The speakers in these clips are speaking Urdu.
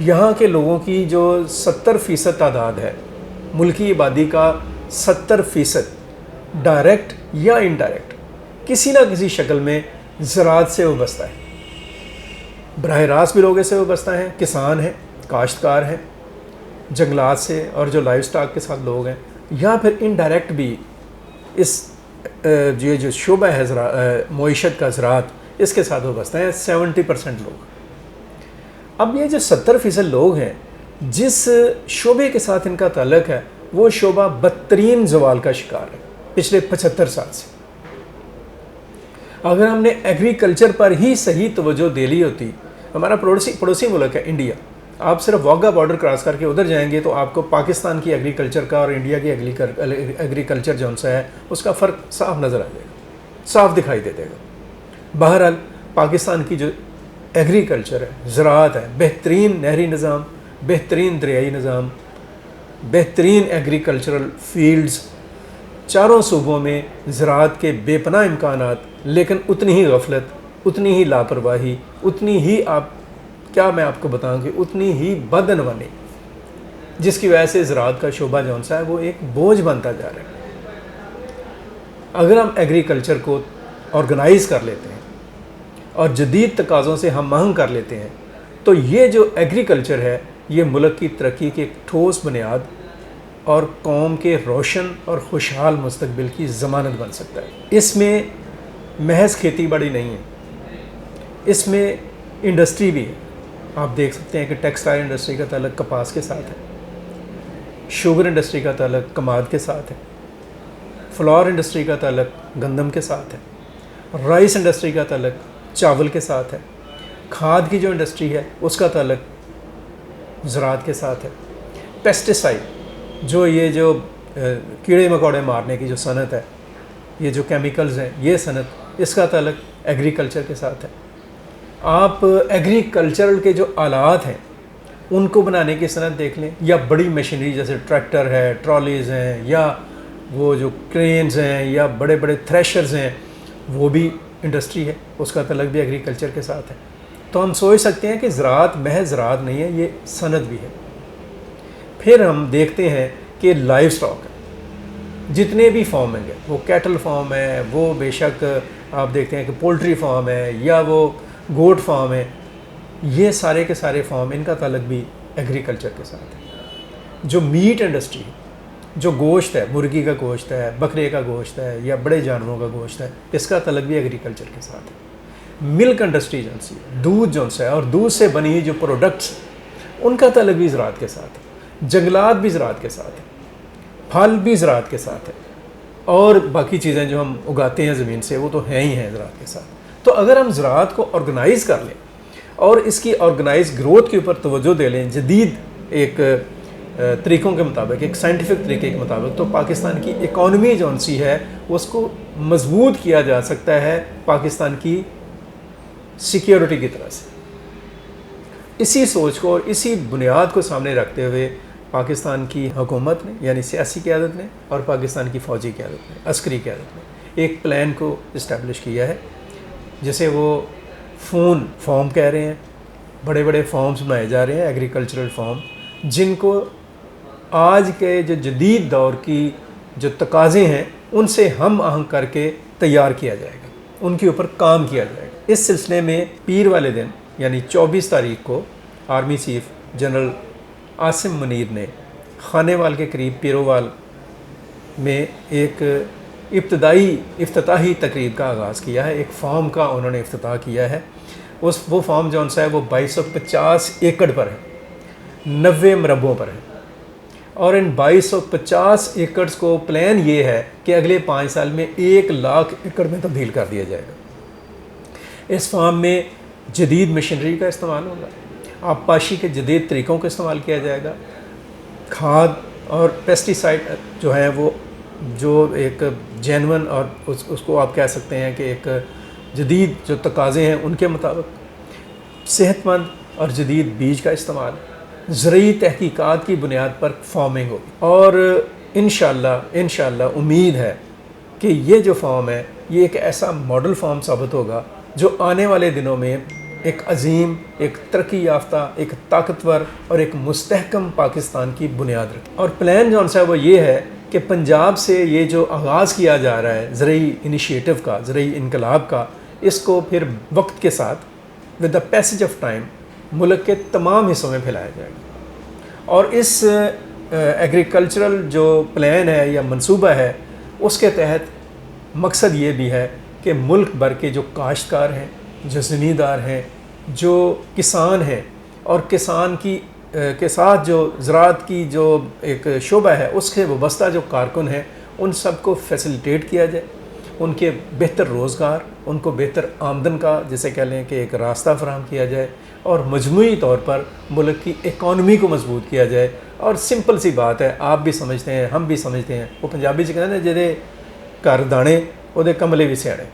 یہاں کے لوگوں کی جو 70% تعداد ہے، ملکی آبادی کا 70% ڈائریکٹ یا انڈائریکٹ کسی نہ کسی شکل میں زراعت سے وابستہ ہے۔ براہ راست بھی لوگ اس سے وابستہ ہیں، کسان ہیں، کاشتکار ہیں، جنگلات سے اور جو لائف سٹاک کے ساتھ لوگ ہیں، یا پھر انڈائریکٹ بھی اس یہ جو شعبہ ہے معیشت کا، زراعت، اس کے ساتھ وابستہ ہیں 70% لوگ۔ اب یہ جو 70% لوگ ہیں جس شعبے کے ساتھ ان کا تعلق ہے، وہ شعبہ بدترین زوال کا شکار ہے پچھلے 75 سال سے۔ اگر ہم نے ایگریکلچر پر ہی صحیح توجہ دے لی ہوتی، ہمارا پڑوسی ملک ہے انڈیا، آپ صرف واگا بارڈر کراس کر کے ادھر جائیں گے تو آپ کو پاکستان کی ایگریکلچر کا اور انڈیا کی ایگریکلچر جو سا ہے اس کا فرق صاف نظر آ جائے گا، صاف دکھائی دے دے گا۔ بہرحال پاکستان کی جو ایگریکلچر ہے، زراعت ہے، بہترین نہری نظام، بہترین دریائی نظام، بہترین ایگریکلچرل فیلڈز، چاروں صوبوں میں زراعت کے بے پناہ امکانات، لیکن اتنی ہی غفلت، اتنی ہی لاپرواہی، اتنی ہی میں آپ کو بتاؤں کہ اتنی ہی بدعنوانی، جس کی وجہ سے زراعت کا شعبہ جو سا ہے وہ ایک بوجھ بنتا جا رہا ہے۔ اگر ہم ایگریکلچر کو آرگنائز کر لیتے ہیں اور جدید تقاضوں سے ہم آہنگ کر لیتے ہیں تو یہ جو ایگریکلچر ہے یہ ملک کی ترقی کی ایک ٹھوس بنیاد اور قوم کے روشن اور خوشحال مستقبل کی ضمانت بن سکتا ہے۔ اس میں محض کھیتی باڑی نہیں ہے، اس میں انڈسٹری بھی ہے۔ آپ دیکھ سکتے ہیں کہ ٹیکسٹائل انڈسٹری کا تعلق کپاس کے ساتھ ہے، شوگر انڈسٹری کا تعلق کماد کے ساتھ ہے، فلاور انڈسٹری کا تعلق گندم کے ساتھ ہے، رائس انڈسٹری کا تعلق چاول کے ساتھ ہے، کھاد کی جو انڈسٹری ہے اس کا تعلق زراعت کے ساتھ ہے، پیسٹیسائڈ جو یہ جو کیڑے مکوڑے مارنے کی جو صنعت ہے، یہ جو کیمیکلز ہیں، یہ صنعت، اس کا تعلق ایگریکلچر کے ساتھ ہے۔ آپ ایگریکلچرل کے جو آلات ہیں ان کو بنانے کی صنعت دیکھ لیں، یا بڑی مشینری جیسے ٹریکٹر ہے، ٹرالیز ہیں، یا وہ جو کرینز ہیں، یا بڑے بڑے تھریشرز ہیں، وہ بھی انڈسٹری ہے، اس کا تعلق بھی ایگریکلچر کے ساتھ ہے۔ تو ہم سوچ سکتے ہیں کہ زراعت محض زراعت نہیں ہے، یہ صنعت بھی ہے۔ پھر ہم دیکھتے ہیں کہ لائف سٹاک ہے، جتنے بھی فارم ہیں، وہ کیٹل فارم ہے، وہ بے شک آپ دیکھتے ہیں کہ پولٹری فارم ہے، یا وہ گوٹ فارم ہے، یہ سارے کے سارے فارم، ان کا تعلق بھی ایگریکلچر کے ساتھ ہے۔ جو میٹ انڈسٹری ہے، جو گوشت ہے، مرغی کا گوشت ہے، بکرے کا گوشت ہے، یا بڑے جانوروں کا گوشت ہے، اس کا تعلق بھی ایگریکلچر کے ساتھ ہے۔ ملک انڈسٹری جو سی ہے، دودھ جو ہے، اور دودھ سے بنی ہوئی جو پروڈکٹس، ان کا تعلق بھی زراعت کے ساتھ ہے۔ جنگلات بھی زراعت کے ساتھ ہے، پھل بھی زراعت کے ساتھ ہے، اور باقی چیزیں جو ہم اگاتے ہیں زمین سے وہ تو ہیں ہی ہیں زراعت کے ساتھ۔ تو اگر ہم زراعت کو آرگنائز کر لیں اور اس کی آرگنائز گروتھ کے اوپر توجہ دے لیں جدید ایک طریقوں کے مطابق، ایک سائنٹیفک طریقے کے مطابق، تو پاکستان کی اکانومی جو سی ہے اس کو مضبوط کیا جا سکتا ہے پاکستان کی سیکیورٹی کی طرح سے۔ اسی سوچ کو اور اسی بنیاد کو سامنے رکھتے ہوئے پاکستان کی حکومت نے، یعنی سیاسی قیادت نے، اور پاکستان کی فوجی قیادت نے، عسکری قیادت نے ایک پلان کو اسٹیبلش کیا ہے، جسے وہ فارم کہہ رہے ہیں۔ بڑے بڑے فارمز بنائے جا رہے ہیں، ایگریکلچرل فارم، جن کو آج کے جو جدید دور کی جو تقاضے ہیں ان سے ہم آہنگ کر کے تیار کیا جائے گا، ان کے اوپر کام کیا جائے گا۔ اس سلسلے میں پیر والے دن یعنی 24 تاریخ کو army chief general Asim Munir نے خانے وال کے قریب پیرووال میں ایک افتتاحی تقریب کا آغاز کیا ہے۔ ایک فارم کا انہوں نے افتتاح کیا ہے۔ وہ فارم جو سا ہے وہ 2250 ایکڑ پر ہے، 90 مربوں پر ہے، اور ان 2250 ایکڑز کو پلان یہ ہے کہ اگلے 5 سال میں 1 لاکھ ایکڑ میں تبدیل کر دیا جائے گا۔ اس فارم میں جدید مشینری کا استعمال ہوگا، آبپاشی کے جدید طریقوں کا استعمال کیا جائے گا، کھاد اور پیسٹیسائڈ جو ہیں وہ جو ایک جینون اور اس کو آپ کہہ سکتے ہیں کہ ایک جدید جو تقاضے ہیں ان کے مطابق، صحت مند اور جدید بیج کا استعمال، زرعی تحقیقات کی بنیاد پر فارمنگ ہوگی، اور انشاءاللہ امید ہے کہ یہ جو فارم ہے یہ ایک ایسا ماڈل فارم ثابت ہوگا جو آنے والے دنوں میں ایک عظیم، ایک ترقی یافتہ، ایک طاقتور اور ایک مستحکم پاکستان کی بنیاد رکھے۔ اور پلان جون سا وہ یہ ہے کہ پنجاب سے یہ جو آغاز کیا جا رہا ہے زرعی انیشیٹو کا، زرعی انقلاب کا، اس کو پھر وقت کے ساتھ with the passage of time ملک کے تمام حصوں میں پھیلایا جائے گا۔ اور اس ایگریکلچرل جو پلان ہے یا منصوبہ ہے، اس کے تحت مقصد یہ بھی ہے کہ ملک بھر کے جو کاشتکار ہیں، جو زمیندار ہیں، جو کسان ہیں، اور کسان کی کے ساتھ جو زراعت کی جو ایک شعبہ ہے اس کے وابستہ جو کارکن ہیں، ان سب کو فیسیلیٹیٹ کیا جائے، ان کے بہتر روزگار، ان کو بہتر آمدن کا جسے کہہ لیں کہ ایک راستہ فراہم کیا جائے، اور مجموعی طور پر ملک کی اکانومی کو مضبوط کیا جائے۔ اور سمپل سی بات ہے، آپ بھی سمجھتے ہیں، ہم بھی سمجھتے ہیں، وہ پنجابی سے کہتے ہیں جہدے گھر دانے وہ کملے بھی سیاڑے،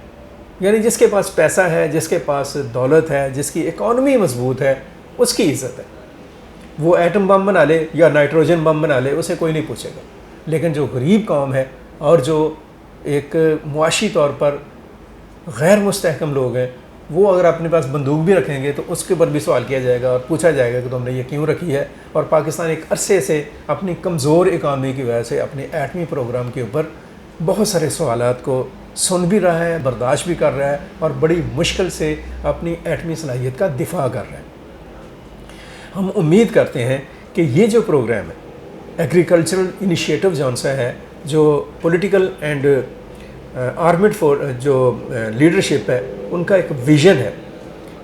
یعنی جس کے پاس پیسہ ہے، جس کے پاس دولت ہے، جس کی اکانومی مضبوط ہے، اس کی عزت ہے۔ وہ ایٹم بم بنا لے یا نائٹروجن بم بنا لے، اسے کوئی نہیں پوچھے گا۔ لیکن جو غریب قوم ہے اور جو ایک معاشی طور پر غیر مستحکم لوگ ہیں، وہ اگر اپنے پاس بندوق بھی رکھیں گے تو اس کے اوپر بھی سوال کیا جائے گا اور پوچھا جائے گا کہ تم نے یہ کیوں رکھی ہے۔ اور پاکستان ایک عرصے سے اپنی کمزور اکانومی کی وجہ سے اپنے ایٹمی پروگرام کے اوپر بہت سارے سوالات کو سن بھی رہا ہے، برداشت بھی کر رہا ہے، اور بڑی مشکل سے اپنی ایٹمی صلاحیت کا دفاع کر رہا ہے۔ ہم امید کرتے ہیں کہ یہ جو پروگرام ہے، ایگریکلچرل انیشیٹو جون سا ہے، جو پولیٹیکل اینڈ آرمڈ جو لیڈرشپ ہے ان کا ایک ویژن ہے،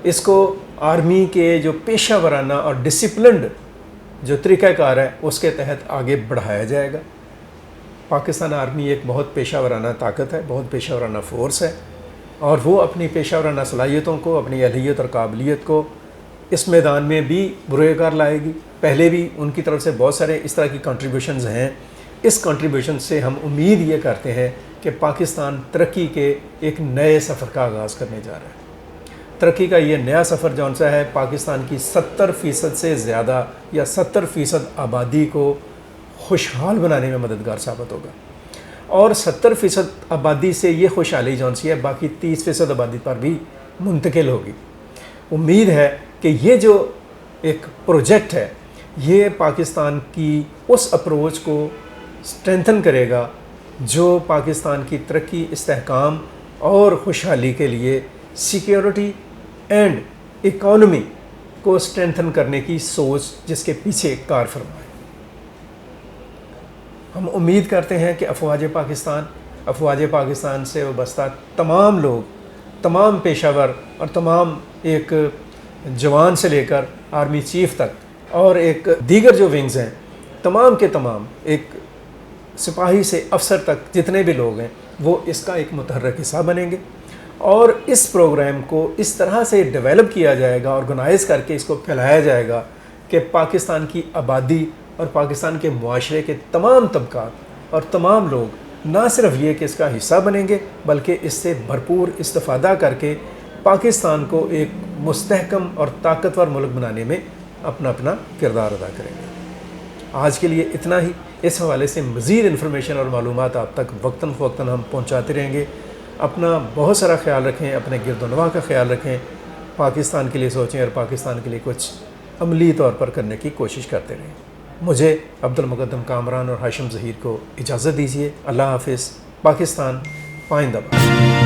اس کو آرمی کے جو پیشہ ورانہ اور ڈسپلنڈ جو طریقہ کار ہے اس کے تحت آگے بڑھایا جائے گا۔ پاکستان آرمی ایک بہت پیشہ ورانہ طاقت ہے، بہت پیشہ ورانہ فورس ہے، اور وہ اپنی پیشہ ورانہ صلاحیتوں کو، اپنی اہلیت اور قابلیت کو اس میدان میں بھی بروئے کار لائے گی۔ پہلے بھی ان کی طرف سے بہت سارے اس طرح کی کنٹریبیوشنز ہیں۔ اس کنٹریبیوشن سے ہم امید یہ کرتے ہیں کہ پاکستان ترقی کے ایک نئے سفر کا آغاز کرنے جا رہا ہے۔ ترقی کا یہ نیا سفر جون سا ہے، پاکستان کی 70% سے زیادہ یا 70% آبادی کو خوشحال بنانے میں مددگار ثابت ہوگا، اور 70% آبادی سے یہ خوشحالی جون سی ہے باقی 30% آبادی پر بھی منتقل ہوگی۔ امید ہے کہ یہ جو ایک پروجیکٹ ہے، یہ پاکستان کی اس اپروچ کو اسٹرینتھن کرے گا جو پاکستان کی ترقی، استحکام اور خوشحالی کے لیے سیکیورٹی اینڈ اکانومی کو اسٹرینتھن کرنے کی سوچ جس کے پیچھے کار فرما ہے۔ ہم امید کرتے ہیں کہ افواج پاکستان سے وابستہ تمام لوگ، تمام پیشہ ور اور تمام ایک جوان سے لے کر آرمی چیف تک اور ایک دیگر جو ونگز ہیں، تمام کے تمام، ایک سپاہی سے افسر تک جتنے بھی لوگ ہیں، وہ اس کا ایک متحرک حصہ بنیں گے، اور اس پروگرام کو اس طرح سے ڈیولپ کیا جائے گا، آرگنائز کر کے اس کو پھیلایا جائے گا کہ پاکستان کی آبادی اور پاکستان کے معاشرے کے تمام طبقات اور تمام لوگ نہ صرف یہ کہ اس کا حصہ بنیں گے، بلکہ اس سے بھرپور استفادہ کر کے پاکستان کو ایک مستحکم اور طاقتور ملک بنانے میں اپنا کردار ادا کریں گے۔ آج کے لیے اتنا ہی۔ اس حوالے سے مزید انفارمیشن اور معلومات آپ تک وقتاً فوقتاً ہم پہنچاتے رہیں گے۔ اپنا بہت سارا خیال رکھیں، اپنے گرد و نواح کا خیال رکھیں، پاکستان کے لیے سوچیں اور پاکستان کے لیے کچھ عملی طور پر کرنے کی کوشش کرتے رہیں۔ مجھے عبد المقدم کامران اور ہاشم ظہیر کو اجازت دیجیے۔ اللہ حافظ۔ پاکستان پائندہ باد۔